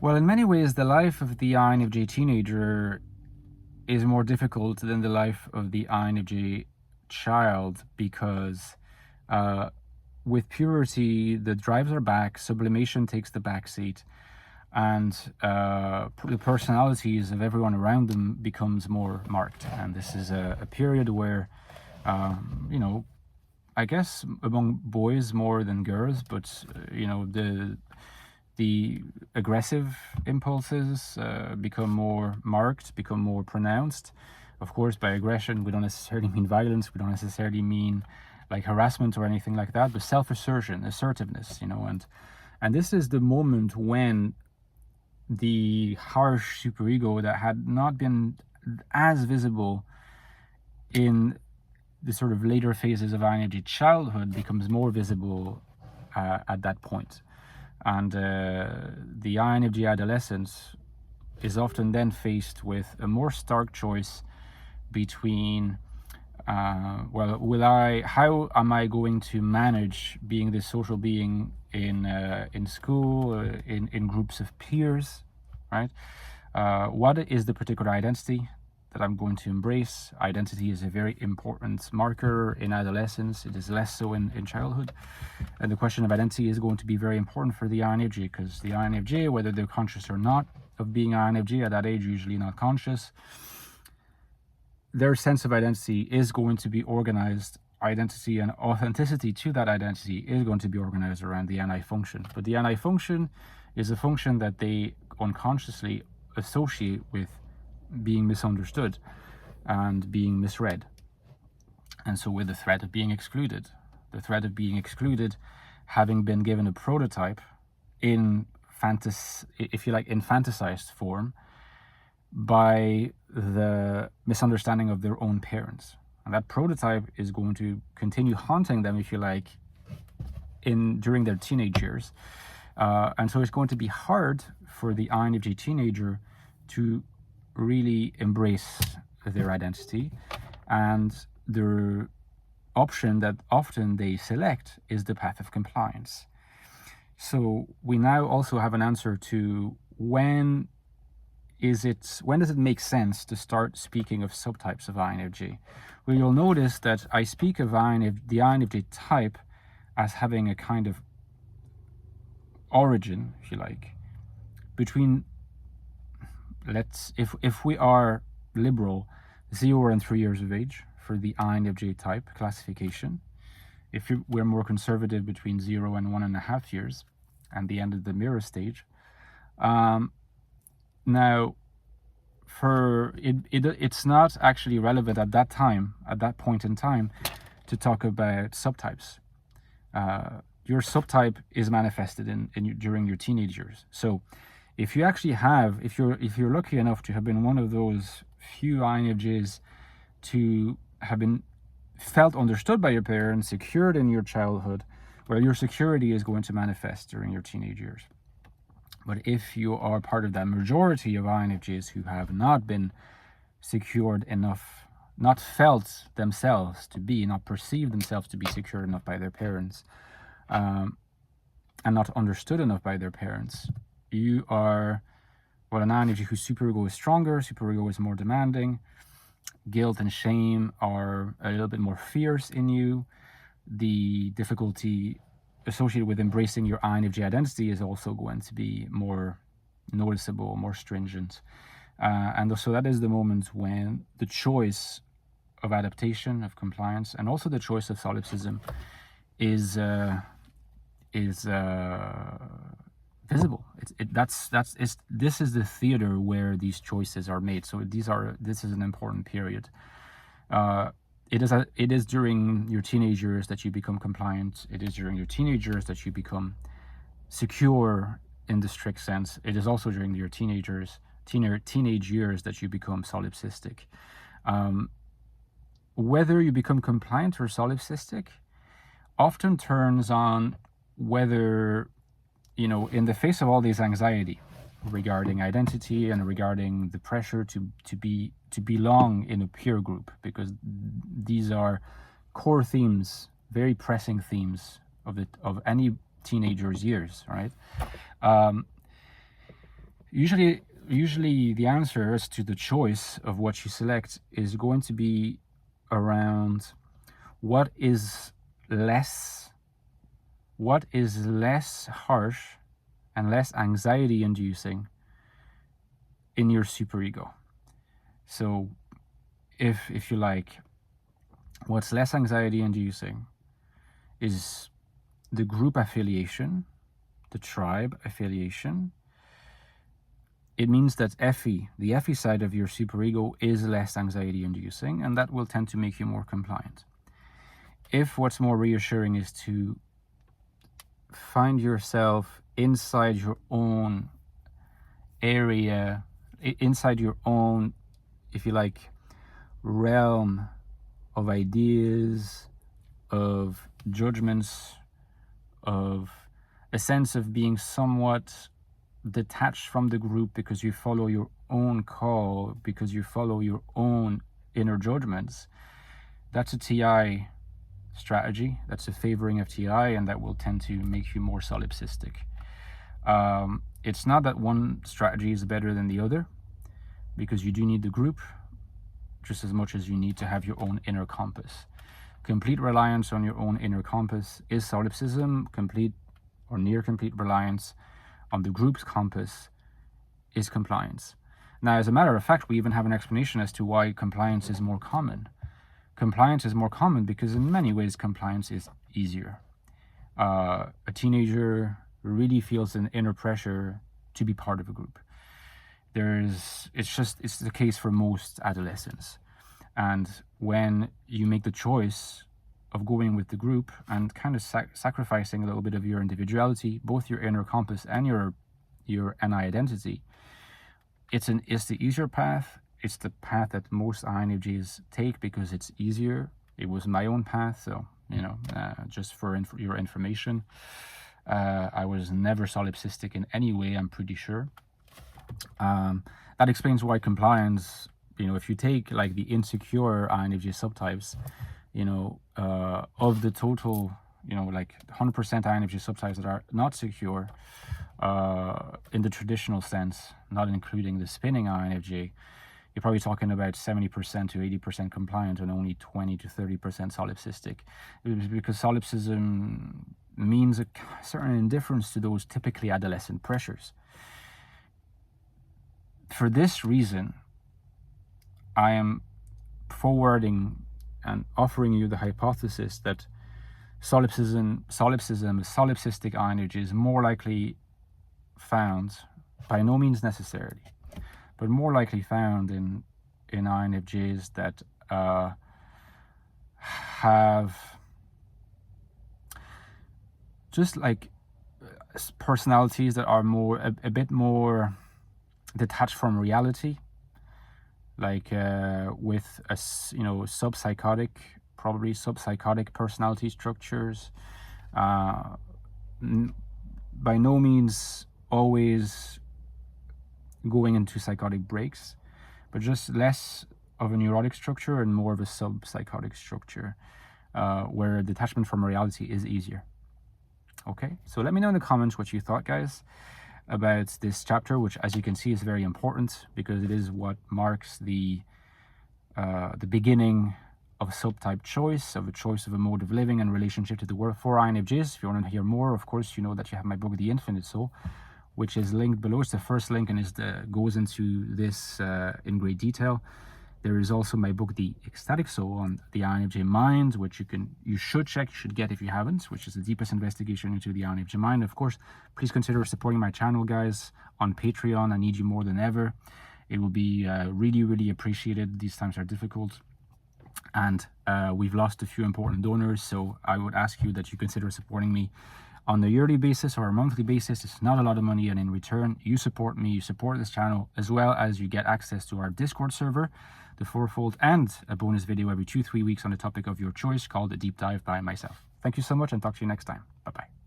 Well, in many ways, the life of the INFJ teenager is more difficult than the life of the INFJ child because with puberty, the drives are back, sublimation takes the back seat, and the personalities of everyone around them becomes more marked. And this is a period where, you know, I guess among boys more than girls, but the aggressive impulses become more marked, become more pronounced. Of course, by aggression, we don't necessarily mean violence. We don't necessarily mean like harassment or anything like that, but self-assertion, assertiveness, and this is the moment when the harsh superego that had not been as visible in the sort of later phases of INFJ childhood becomes more visible at that point. And the INFJ adolescent is often then faced with a more stark choice between, how am I going to manage being this social being in school, in groups of peers, right? What is the particular identity that I'm going to embrace? Identity is a very important marker in adolescence. It is less so in childhood. And the question of identity is going to be very important for the INFJ, because the INFJ, whether they're conscious or not of being INFJ at that age, usually not conscious, their sense of identity is going to be organized. Identity and authenticity to that identity is going to be organized around the NI function. But the NI function is a function that they unconsciously associate with being misunderstood and being misread. And so with the threat of being excluded, having been given a prototype in fantasized form by the misunderstanding of their own parents. And that prototype is going to continue haunting them, if you like, during their teenage years. And so it's going to be hard for the INFJ teenager to really embrace their identity, and the option that often they select is the path of compliance. So we now also have an answer to when does it make sense to start speaking of subtypes of INFJ? Well, you'll notice that I speak of the INFJ type as having a kind of origin, if you like, between, if we are liberal, 0 and 3 years of age for the INFJ type classification. If we're more conservative, between 0 and 1.5 years, and the end of the mirror stage. Now, it's not actually relevant at that point in time, to talk about subtypes. Your subtype is manifested during your teenage years. So if you actually if you're lucky enough to have been one of those few INFJs to have been felt understood by your parents, secured in your childhood, well, your security is going to manifest during your teenage years. But if you are part of that majority of INFJs who have not been secured enough, not felt themselves to be, not perceived themselves to be secure enough by their parents, and not understood enough by their parents, you are, an INFJ whose superego is stronger, superego is more demanding, guilt and shame are a little bit more fierce in you. The difficulty associated with embracing your INFJ identity is also going to be more noticeable, more stringent. And so that is the moment when the choice of adaptation, of compliance, and also the choice of solipsism is visible. This is the theater where these choices are made. So this is an important period. It is during your teenage years that you become compliant. It is during your teenage years that you become secure in the strict sense. It is also during your teenage years that you become solipsistic. Whether you become compliant or solipsistic often turns on whether, in the face of all this anxiety regarding identity and regarding the pressure to belong in a peer group, because these are core themes, very pressing themes of any teenager's years, right? Usually the answer as to the choice of what you select is going to be around what is less harsh and less anxiety inducing in your superego. So if you like, what's less anxiety inducing is the group affiliation, the tribe affiliation. It means that the FE side of your superego is less anxiety inducing, and that will tend to make you more compliant. If what's more reassuring is to find yourself inside your own area, inside your own, if you like, realm of ideas, of judgments, of a sense of being somewhat detached from the group because you follow your own call, because you follow your own inner judgments, that's a TI strategy. That's a favoring of TI, and that will tend to make you more solipsistic. It's not that one strategy is better than the other, because you do need the group just as much as you need to have your own inner compass. Complete reliance on your own inner compass is solipsism. Complete or near complete reliance on the group's compass is compliance. Now, as a matter of fact, we even have an explanation as to why compliance is more common. Compliance is more common because in many ways compliance is easier. A teenager really feels an inner pressure to be part of a group. It's the case for most adolescents. And when you make the choice of going with the group and kind of sacrificing a little bit of your individuality, both your inner compass and your NI identity, it's the easier path. It's the path that most INFJs take because it's easier. It was my own path, so just for your information, I was never solipsistic in any way, I'm pretty sure. That explains why compliance, if you take like the insecure INFJ subtypes, of the total, like 100% INFJ subtypes that are not secure, in the traditional sense, not including the spinning INFJ, you're probably talking about 70% to 80% compliant and only 20 to 30% solipsistic. Because solipsism means a certain indifference to those typically adolescent pressures. For this reason, I am forwarding and offering you the hypothesis that solipsistic INFJ is more likely found, by no means necessarily, but more likely found in INFJs that have just like personalities that are a bit more detached from reality, like with a probably subpsychotic personality structures, by no means always going into psychotic breaks, but just less of a neurotic structure and more of a subpsychotic structure, where detachment from reality is easier. Okay, so let me know in the comments what you thought, guys, about this chapter, which, as you can see, is very important because it is what marks the beginning of a subtype choice, of a mode of living and relationship to the world for INFJs. If you want to hear more, of course, you know that you have my book, The Infinite Soul, which is linked below. It's the first link and goes into this in great detail. There is also my book, The Ecstatic Soul, on the INFJ mind, which you should get if you haven't, which is the deepest investigation into the INFJ mind. Of course, please consider supporting my channel, guys, on Patreon. I need you more than ever. It will be really, really appreciated. These times are difficult, and we've lost a few important donors, so I would ask you that you consider supporting me on a yearly basis or a monthly basis. It's not a lot of money, and in return, you support me, you support this channel, as well as you get access to our Discord server, the Fourfold, and a bonus video every 2-3 weeks on a topic of your choice called A Deep Dive by myself. Thank you so much, and talk to you next time. Bye-bye.